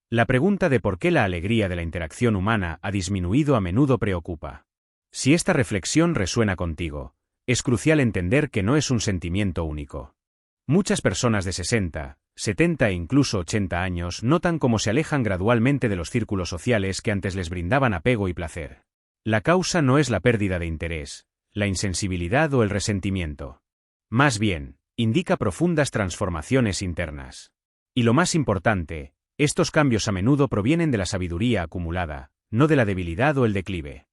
La pregunta de por qué la alegría de la interacción humana ha disminuido a menudo preocupa. Si esta reflexión resuena contigo, es crucial entender que no es un sentimiento único. Muchas personas de 60, 70 e incluso 80 años notan cómo se alejan gradualmente de los círculos sociales que antes les brindaban apego y placer. La causa no es la pérdida de interés, la insensibilidad o el resentimiento. Más bien, indica profundas transformaciones internas. Y lo más importante, estos cambios a menudo provienen de la sabiduría acumulada, no de la debilidad o el declive.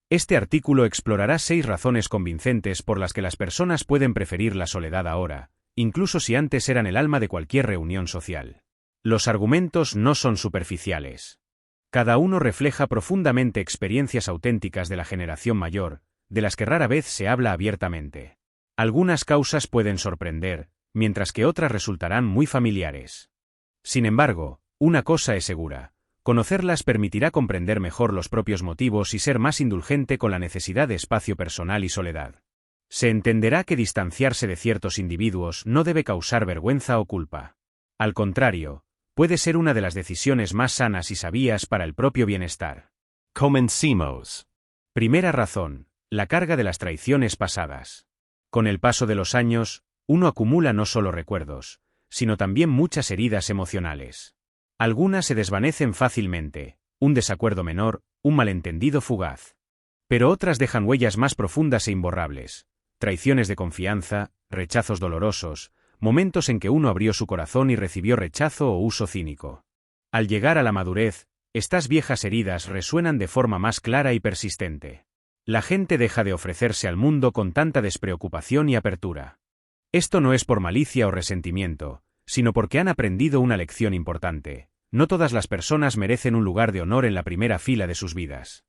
Este artículo explorará 6 razones convincentes por las que las personas pueden preferir la soledad ahora, incluso si antes eran el alma de cualquier reunión social. Los argumentos no son superficiales. Cada uno refleja profundamente experiencias auténticas de la generación mayor, de las que rara vez se habla abiertamente. Algunas causas pueden sorprender, mientras que otras resultarán muy familiares. Sin embargo, una cosa es segura: conocerlas permitirá comprender mejor los propios motivos y ser más indulgente con la necesidad de espacio personal y soledad. Se entenderá que distanciarse de ciertos individuos no debe causar vergüenza o culpa. Al contrario, puede ser una de las decisiones más sanas y sabias para el propio bienestar. Comencemos. Primera razón: la carga de las traiciones pasadas. Con el paso de los años, uno acumula no solo recuerdos, sino también muchas heridas emocionales. Algunas se desvanecen fácilmente, un desacuerdo menor, un malentendido fugaz. Pero otras dejan huellas más profundas e imborrables: traiciones de confianza, rechazos dolorosos, momentos en que uno abrió su corazón y recibió rechazo o uso cínico. Al llegar a la madurez, estas viejas heridas resuenan de forma más clara y persistente. La gente deja de ofrecerse al mundo con tanta despreocupación y apertura. Esto no es por malicia o resentimiento, sino porque han aprendido una lección importante: no todas las personas merecen un lugar de honor en la primera fila de sus vidas.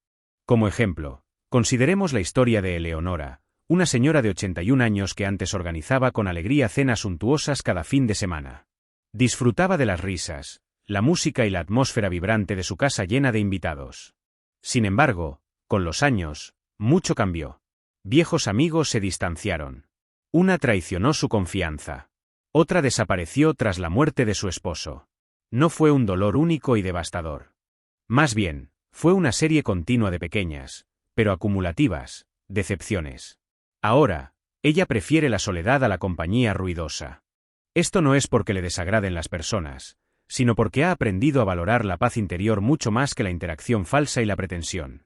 Como ejemplo, consideremos la historia de Eleonora, una señora de 81 años que antes organizaba con alegría cenas suntuosas cada fin de semana. Disfrutaba de las risas, la música y la atmósfera vibrante de su casa llena de invitados. Sin embargo, con los años, mucho cambió. Viejos amigos se distanciaron. Una traicionó su confianza. Otra desapareció tras la muerte de su esposo. No fue un dolor único y devastador. Más bien, fue una serie continua de pequeñas, pero acumulativas, decepciones. Ahora, ella prefiere la soledad a la compañía ruidosa. Esto no es porque le desagraden las personas, sino porque ha aprendido a valorar la paz interior mucho más que la interacción falsa y la pretensión.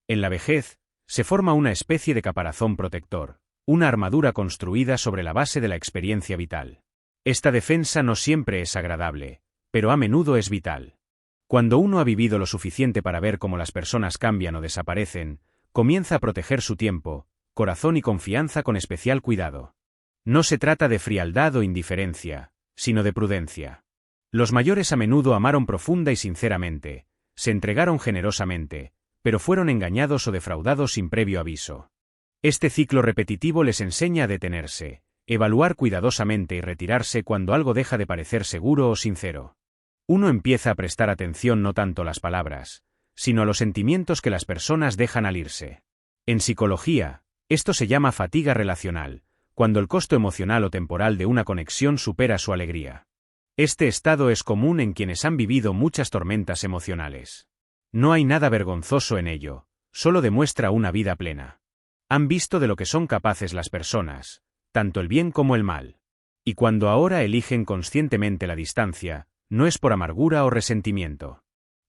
En la vejez, se forma una especie de caparazón protector, una armadura construida sobre la base de la experiencia vital. Esta defensa no siempre es agradable, pero a menudo es vital. Cuando uno ha vivido lo suficiente para ver cómo las personas cambian o desaparecen, comienza a proteger su tiempo, corazón y confianza con especial cuidado. No se trata de frialdad o indiferencia, sino de prudencia. Los mayores a menudo amaron profunda y sinceramente, se entregaron generosamente, pero fueron engañados o defraudados sin previo aviso. Este ciclo repetitivo les enseña a detenerse, evaluar cuidadosamente y retirarse cuando algo deja de parecer seguro o sincero. Uno empieza a prestar atención no tanto a las palabras, sino a los sentimientos que las personas dejan al irse. En psicología, esto se llama fatiga relacional, cuando el costo emocional o temporal de una conexión supera su alegría. Este estado es común en quienes han vivido muchas tormentas emocionales. No hay nada vergonzoso en ello, solo demuestra una vida plena. Han visto de lo que son capaces las personas, tanto el bien como el mal. Y cuando ahora eligen conscientemente la distancia, no es por amargura o resentimiento.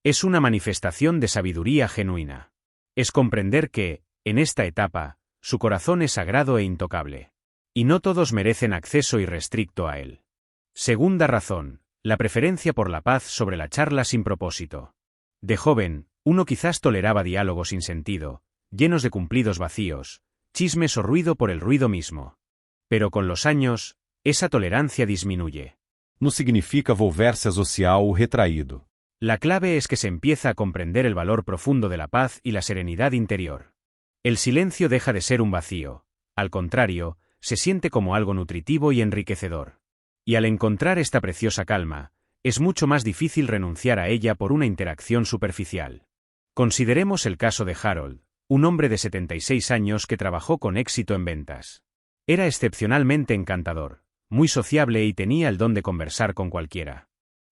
Es una manifestación de sabiduría genuina. Es comprender que, en esta etapa, su corazón es sagrado e intocable. Y no todos merecen acceso irrestricto a él. Segunda razón: la preferencia por la paz sobre la charla sin propósito. De joven, uno quizás toleraba diálogos sin sentido, llenos de cumplidos vacíos, chismes o ruido por el ruido mismo. Pero con los años, esa tolerancia disminuye. No significa volver-se social o retraído. La clave es que se empieza a comprender el valor profundo de la paz y la serenidad interior. El silencio deja de ser un vacío, al contrario, se siente como algo nutritivo y enriquecedor. Y al encontrar esta preciosa calma, es mucho más difícil renunciar a ella por una interacción superficial. Consideremos el caso de Harold, un hombre de 76 años que trabajó con éxito en ventas. Era excepcionalmente encantador, muy sociable y tenía el don de conversar con cualquiera.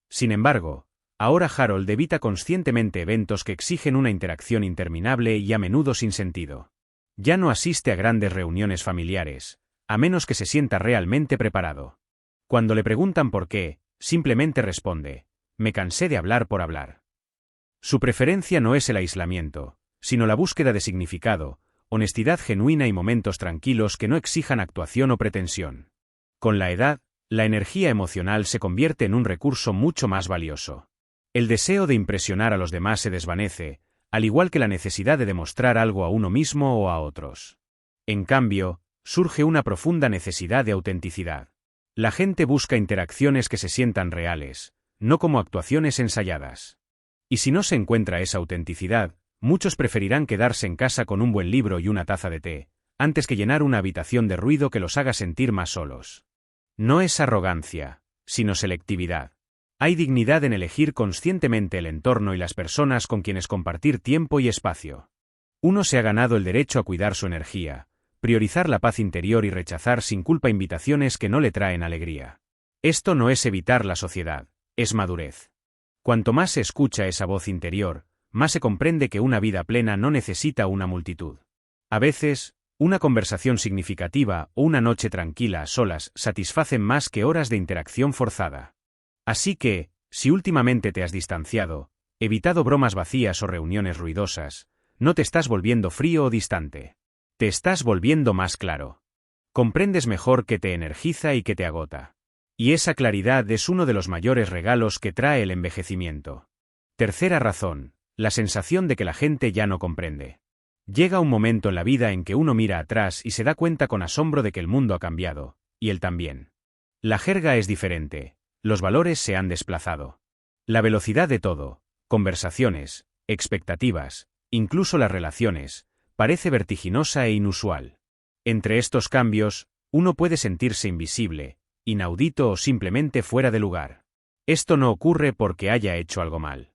Sin embargo, Ahora Harold evita conscientemente eventos que exigen una interacción interminable y a menudo sin sentido. Ya no asiste a grandes reuniones familiares, a menos que se sienta realmente preparado. Cuando le preguntan por qué, simplemente responde: me cansé de hablar por hablar. Su preferencia no es el aislamiento, sino la búsqueda de significado, honestidad genuina y momentos tranquilos que no exijan actuación o pretensión. Con la edad, la energía emocional se convierte en un recurso mucho más valioso. El deseo de impresionar a los demás se desvanece, al igual que la necesidad de demostrar algo a uno mismo o a otros. En cambio, surge una profunda necesidad de autenticidad. La gente busca interacciones que se sientan reales, no como actuaciones ensayadas. Y si no se encuentra esa autenticidad, muchos preferirán quedarse en casa con un buen libro y una taza de té, antes que llenar una habitación de ruido que los haga sentir más solos. No es arrogancia, sino selectividad. Hay dignidad en elegir conscientemente el entorno y las personas con quienes compartir tiempo y espacio. Uno se ha ganado el derecho a cuidar su energía, priorizar la paz interior y rechazar sin culpa invitaciones que no le traen alegría. Esto no es evitar la sociedad, es madurez. Cuanto más se escucha esa voz interior, más se comprende que una vida plena no necesita una multitud. A veces, una conversación significativa o una noche tranquila a solas satisfacen más que horas de interacción forzada. Así que, si últimamente te has distanciado, evitado bromas vacías o reuniones ruidosas, no te estás volviendo frío o distante. Te estás volviendo más claro. Comprendes mejor qué te energiza y qué te agota. Y esa claridad es uno de los mayores regalos que trae el envejecimiento. Tercera razón, la sensación de que la gente ya no comprende. Llega un momento en la vida en que uno mira atrás y se da cuenta con asombro de que el mundo ha cambiado, y él también. La jerga es diferente, los valores se han desplazado. La velocidad de todo, conversaciones, expectativas, incluso las relaciones, parece vertiginosa e inusual. Entre estos cambios, uno puede sentirse invisible, inaudito o simplemente fuera de lugar. Esto no ocurre porque haya hecho algo mal,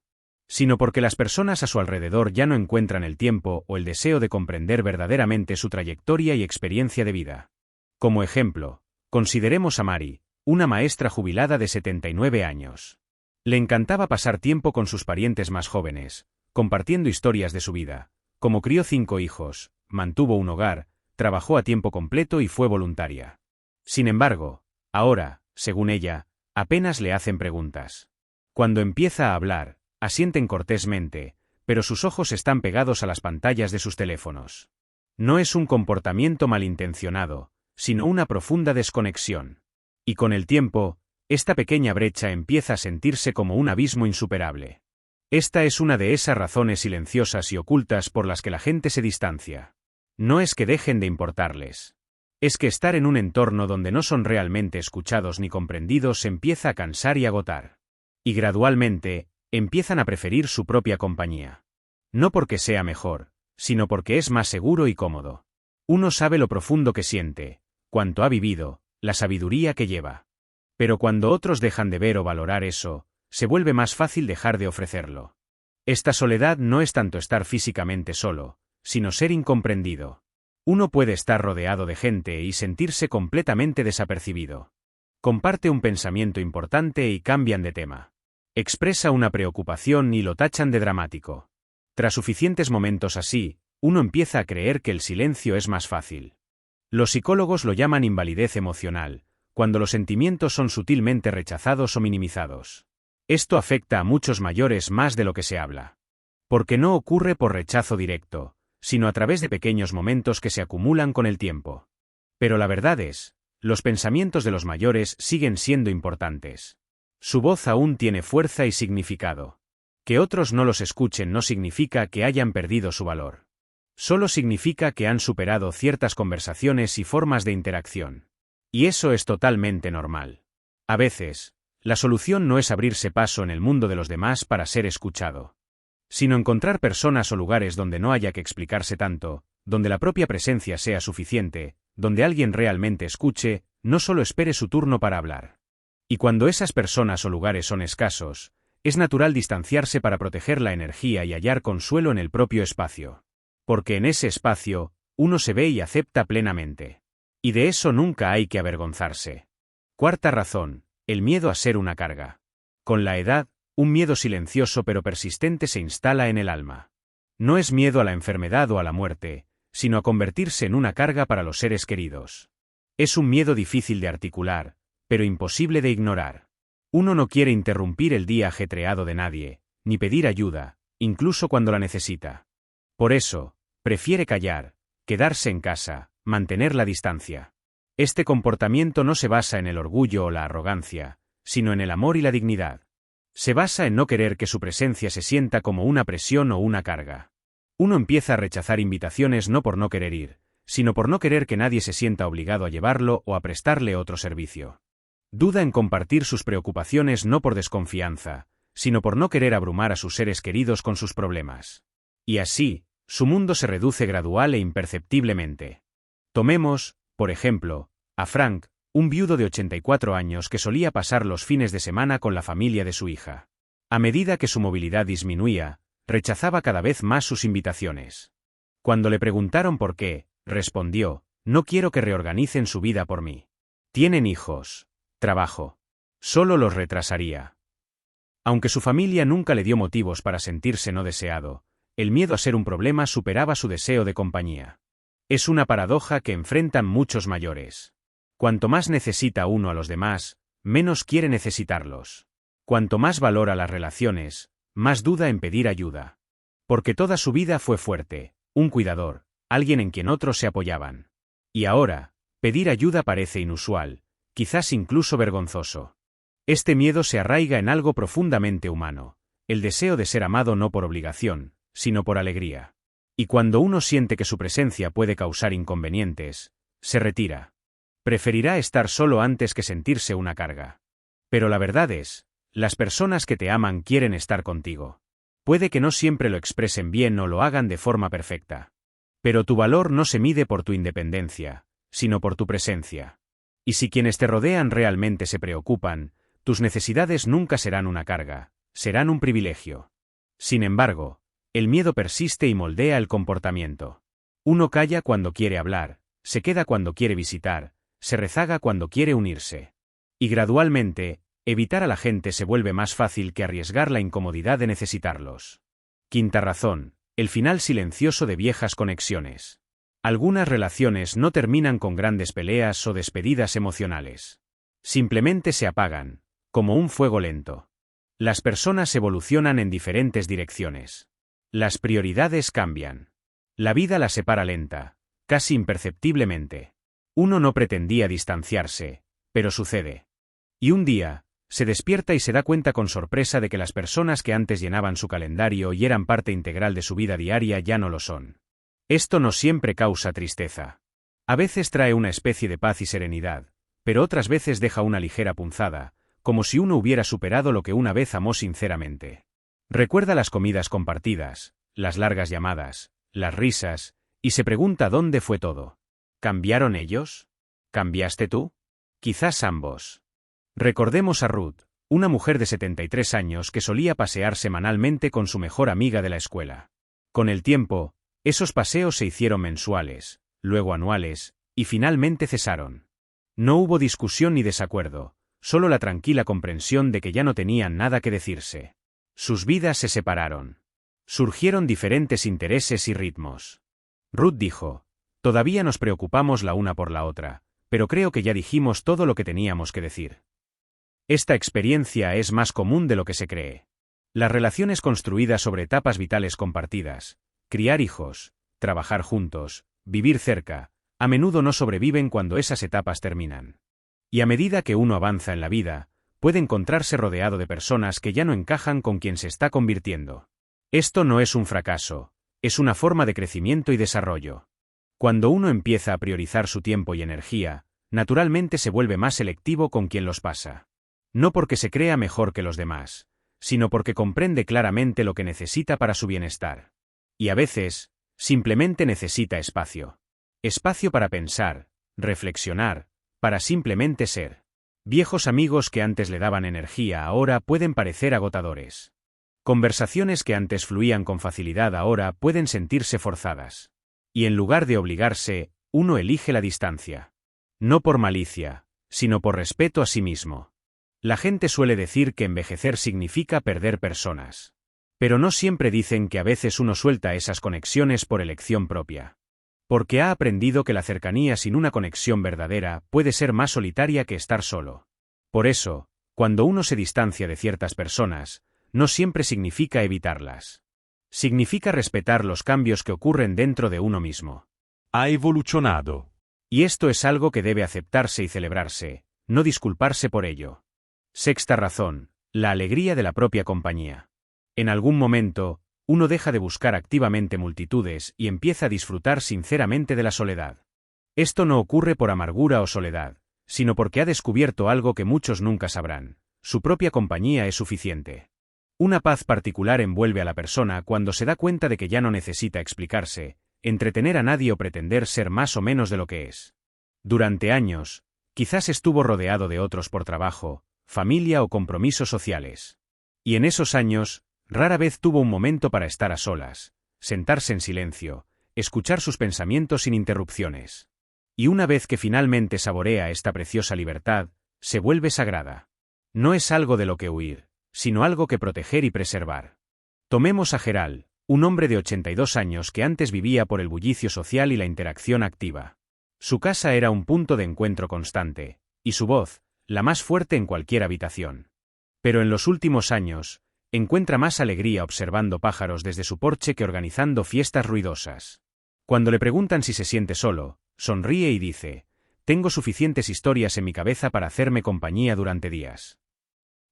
sino porque las personas a su alrededor ya no encuentran el tiempo o el deseo de comprender verdaderamente su trayectoria y experiencia de vida. Como ejemplo, consideremos a Mary, una maestra jubilada de 79 años. Le encantaba pasar tiempo con sus parientes más jóvenes, compartiendo historias de su vida, como crió 5 hijos, mantuvo un hogar, trabajó a tiempo completo y fue voluntaria. Sin embargo, ahora, según ella, apenas le hacen preguntas. Cuando empieza a hablar, asienten cortésmente, pero sus ojos están pegados a las pantallas de sus teléfonos. No es un comportamiento malintencionado, sino una profunda desconexión. Y con el tiempo, esta pequeña brecha empieza a sentirse como un abismo insuperable. Esta es una de esas razones silenciosas y ocultas por las que la gente se distancia. No es que dejen de importarles. Es que estar en un entorno donde no son realmente escuchados ni comprendidos empieza a cansar y agotar. Y gradualmente, empiezan a preferir su propia compañía. No porque sea mejor, sino porque es más seguro y cómodo. Uno sabe lo profundo que siente, cuánto ha vivido, la sabiduría que lleva. Pero cuando otros dejan de ver o valorar eso, se vuelve más fácil dejar de ofrecerlo. Esta soledad no es tanto estar físicamente solo, sino ser incomprendido. Uno puede estar rodeado de gente y sentirse completamente desapercibido. Comparte un pensamiento importante y cambian de tema. Expresa una preocupación y lo tachan de dramático. Tras suficientes momentos así, uno empieza a creer que el silencio es más fácil. Los psicólogos lo llaman invalidez emocional, cuando los sentimientos son sutilmente rechazados o minimizados. Esto afecta a muchos mayores más de lo que se habla. Porque no ocurre por rechazo directo, sino a través de pequeños momentos que se acumulan con el tiempo. Pero la verdad es, los pensamientos de los mayores siguen siendo importantes. Su voz aún tiene fuerza y significado. Que otros no los escuchen no significa que hayan perdido su valor. Solo significa que han superado ciertas conversaciones y formas de interacción. Y eso es totalmente normal. A veces, la solución no es abrirse paso en el mundo de los demás para ser escuchado, sino encontrar personas o lugares donde no haya que explicarse tanto, donde la propia presencia sea suficiente, donde alguien realmente escuche, no solo espere su turno para hablar. Y cuando esas personas o lugares son escasos, es natural distanciarse para proteger la energía y hallar consuelo en el propio espacio. Porque en ese espacio, uno se ve y acepta plenamente. Y de eso nunca hay que avergonzarse. Cuarta razón, el miedo a ser una carga. Con la edad, un miedo silencioso pero persistente se instala en el alma. No es miedo a la enfermedad o a la muerte, sino a convertirse en una carga para los seres queridos. Es un miedo difícil de articular, pero imposible de ignorar. Uno no quiere interrumpir el día ajetreado de nadie, ni pedir ayuda, incluso cuando la necesita. Por eso, prefiere callar, quedarse en casa, mantener la distancia. Este comportamiento no se basa en el orgullo o la arrogancia, sino en el amor y la dignidad. Se basa en no querer que su presencia se sienta como una presión o una carga. Uno empieza a rechazar invitaciones no por no querer ir, sino por no querer que nadie se sienta obligado a llevarlo o a prestarle otro servicio. Duda en compartir sus preocupaciones no por desconfianza, sino por no querer abrumar a sus seres queridos con sus problemas. Y así, su mundo se reduce gradual e imperceptiblemente. Tomemos, por ejemplo, a Frank, un viudo de 84 años que solía pasar los fines de semana con la familia de su hija. A medida que su movilidad disminuía, rechazaba cada vez más sus invitaciones. Cuando le preguntaron por qué, respondió: no quiero que reorganicen su vida por mí. Tienen hijos, trabajo. Solo los retrasaría. Aunque su familia nunca le dio motivos para sentirse no deseado, el miedo a ser un problema superaba su deseo de compañía. Es una paradoja que enfrentan muchos mayores. Cuanto más necesita uno a los demás, menos quiere necesitarlos. Cuanto más valora las relaciones, más duda en pedir ayuda. Porque toda su vida fue fuerte, un cuidador, alguien en quien otros se apoyaban. Y ahora, pedir ayuda parece inusual, quizás incluso vergonzoso. Este miedo se arraiga en algo profundamente humano, el deseo de ser amado no por obligación, sino por alegría. Y cuando uno siente que su presencia puede causar inconvenientes, se retira. Preferirá estar solo antes que sentirse una carga. Pero la verdad es, las personas que te aman quieren estar contigo. Puede que no siempre lo expresen bien o lo hagan de forma perfecta. Pero tu valor no se mide por tu independencia, sino por tu presencia. Y si quienes te rodean realmente se preocupan, tus necesidades nunca serán una carga, serán un privilegio. Sin embargo, el miedo persiste y moldea el comportamiento. Uno calla cuando quiere hablar, se queda cuando quiere visitar, se rezaga cuando quiere unirse. Y gradualmente, evitar a la gente se vuelve más fácil que arriesgar la incomodidad de necesitarlos. Quinta razón, el final silencioso de viejas conexiones. Algunas relaciones no terminan con grandes peleas o despedidas emocionales. Simplemente se apagan, como un fuego lento. Las personas evolucionan en diferentes direcciones. Las prioridades cambian. La vida las separa lenta, casi imperceptiblemente. Uno no pretendía distanciarse, pero sucede. Y un día, se despierta y se da cuenta con sorpresa de que las personas que antes llenaban su calendario y eran parte integral de su vida diaria ya no lo son. Esto no siempre causa tristeza. A veces trae una especie de paz y serenidad, pero otras veces deja una ligera punzada, como si uno hubiera superado lo que una vez amó sinceramente. Recuerda las comidas compartidas, las largas llamadas, las risas, y se pregunta dónde fue todo. ¿Cambiaron ellos? ¿Cambiaste tú? Quizás ambos. Recordemos a Ruth, una mujer de 73 años que solía pasear semanalmente con su mejor amiga de la escuela. Con el tiempo, esos paseos se hicieron mensuales, luego anuales, y finalmente cesaron. No hubo discusión ni desacuerdo, solo la tranquila comprensión de que ya no tenían nada que decirse. Sus vidas se separaron. Surgieron diferentes intereses y ritmos. Ruth dijo: todavía nos preocupamos la una por la otra, pero creo que ya dijimos todo lo que teníamos que decir. Esta experiencia es más común de lo que se cree. Las relaciones construidas sobre etapas vitales compartidas, criar hijos, trabajar juntos, vivir cerca, a menudo no sobreviven cuando esas etapas terminan. Y a medida que uno avanza en la vida, puede encontrarse rodeado de personas que ya no encajan con quien se está convirtiendo. Esto no es un fracaso, es una forma de crecimiento y desarrollo. Cuando uno empieza a priorizar su tiempo y energía, naturalmente se vuelve más selectivo con quien los pasa. No porque se crea mejor que los demás, sino porque comprende claramente lo que necesita para su bienestar. Y a veces, simplemente necesita espacio. Espacio para pensar, reflexionar, para simplemente ser. Viejos amigos que antes le daban energía ahora pueden parecer agotadores. Conversaciones que antes fluían con facilidad ahora pueden sentirse forzadas. Y en lugar de obligarse, uno elige la distancia. No por malicia, sino por respeto a sí mismo. La gente suele decir que envejecer significa perder personas. Pero no siempre dicen que a veces uno suelta esas conexiones por elección propia. Porque ha aprendido que la cercanía sin una conexión verdadera puede ser más solitaria que estar solo. Por eso, cuando uno se distancia de ciertas personas, no siempre significa evitarlas. Significa respetar los cambios que ocurren dentro de uno mismo. Ha evolucionado. Y esto es algo que debe aceptarse y celebrarse, no disculparse por ello. Sexta razón, la alegría de la propia compañía. En algún momento, uno deja de buscar activamente multitudes y empieza a disfrutar sinceramente de la soledad. Esto no ocurre por amargura o soledad, sino porque ha descubierto algo que muchos nunca sabrán: su propia compañía es suficiente. Una paz particular envuelve a la persona cuando se da cuenta de que ya no necesita explicarse, entretener a nadie o pretender ser más o menos de lo que es. Durante años, quizás estuvo rodeado de otros por trabajo, familia o compromisos sociales. Y en esos años, rara vez tuvo un momento para estar a solas, sentarse en silencio, escuchar sus pensamientos sin interrupciones. Y una vez que finalmente saborea esta preciosa libertad, se vuelve sagrada. No es algo de lo que huir, sino algo que proteger y preservar. Tomemos a Gerald, un hombre de 82 años que antes vivía por el bullicio social y la interacción activa. Su casa era un punto de encuentro constante, y su voz, la más fuerte en cualquier habitación. Pero en los últimos años, encuentra más alegría observando pájaros desde su porche que organizando fiestas ruidosas. Cuando le preguntan si se siente solo, sonríe y dice: «Tengo suficientes historias en mi cabeza para hacerme compañía durante días».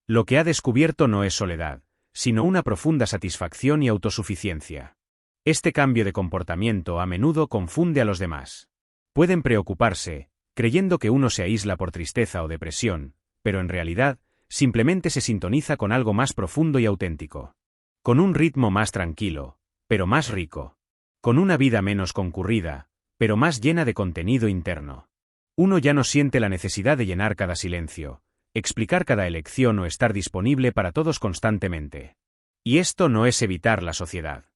Lo que ha descubierto no es soledad, sino una profunda satisfacción y autosuficiencia. Este cambio de comportamiento a menudo confunde a los demás. Pueden preocuparse, creyendo que uno se aísla por tristeza o depresión, pero en realidad, simplemente se sintoniza con algo más profundo y auténtico. Con un ritmo más tranquilo, pero más rico. Con una vida menos concurrida, pero más llena de contenido interno. Uno ya no siente la necesidad de llenar cada silencio, explicar cada elección o estar disponible para todos constantemente. Y esto no es evitar la sociedad.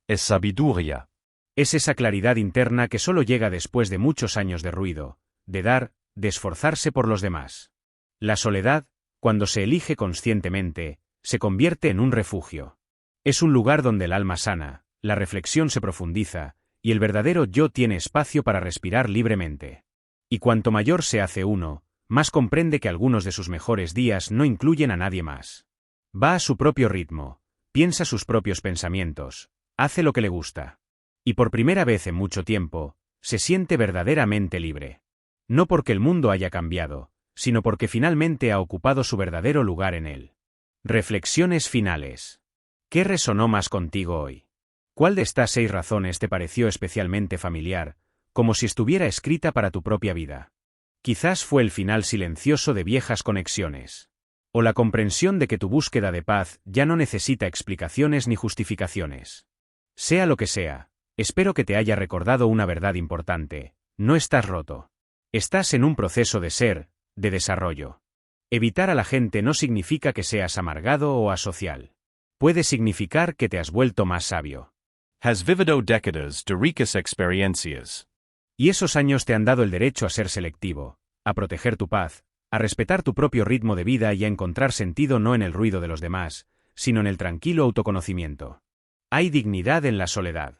Es sabiduría. Es esa claridad interna que solo llega después de muchos años de ruido, de dar, de esforzarse por los demás. La soledad, cuando se elige conscientemente, se convierte en un refugio. Es un lugar donde el alma sana, la reflexión se profundiza, y el verdadero yo tiene espacio para respirar libremente. Y cuanto mayor se hace uno, más comprende que algunos de sus mejores días no incluyen a nadie más. Va a su propio ritmo, piensa sus propios pensamientos, hace lo que le gusta. Y por primera vez en mucho tiempo, se siente verdaderamente libre. No porque el mundo haya cambiado, sino porque finalmente ha ocupado su verdadero lugar en él. Reflexiones finales. ¿Qué resonó más contigo hoy? ¿Cuál de estas 6 razones te pareció especialmente familiar, como si estuviera escrita para tu propia vida? Quizás fue el final silencioso de viejas conexiones. O la comprensión de que tu búsqueda de paz ya no necesita explicaciones ni justificaciones. Sea lo que sea, espero que te haya recordado una verdad importante: no estás roto. Estás en un proceso de ser, de desarrollo. Evitar a la gente no significa que seas amargado o asocial. Puede significar que te has vuelto más sabio. Has vivido décadas de ricas experiencias. Y esos años te han dado el derecho a ser selectivo, a proteger tu paz, a respetar tu propio ritmo de vida y a encontrar sentido no en el ruido de los demás, sino en el tranquilo autoconocimiento. Hay dignidad en la soledad.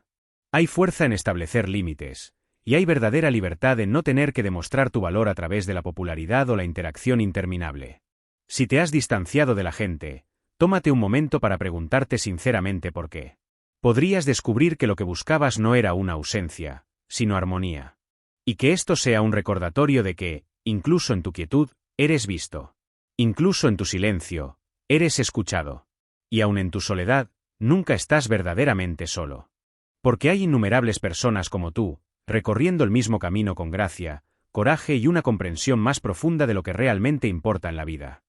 Hay fuerza en establecer límites, y hay verdadera libertad en no tener que demostrar tu valor a través de la popularidad o la interacción interminable. Si te has distanciado de la gente, tómate un momento para preguntarte sinceramente por qué. Podrías descubrir que lo que buscabas no era una ausencia, sino armonía. Y que esto sea un recordatorio de que, incluso en tu quietud, eres visto. Incluso en tu silencio, eres escuchado. Y aun en tu soledad, nunca estás verdaderamente solo. Porque hay innumerables personas como tú, recorriendo el mismo camino con gracia, coraje y una comprensión más profunda de lo que realmente importa en la vida.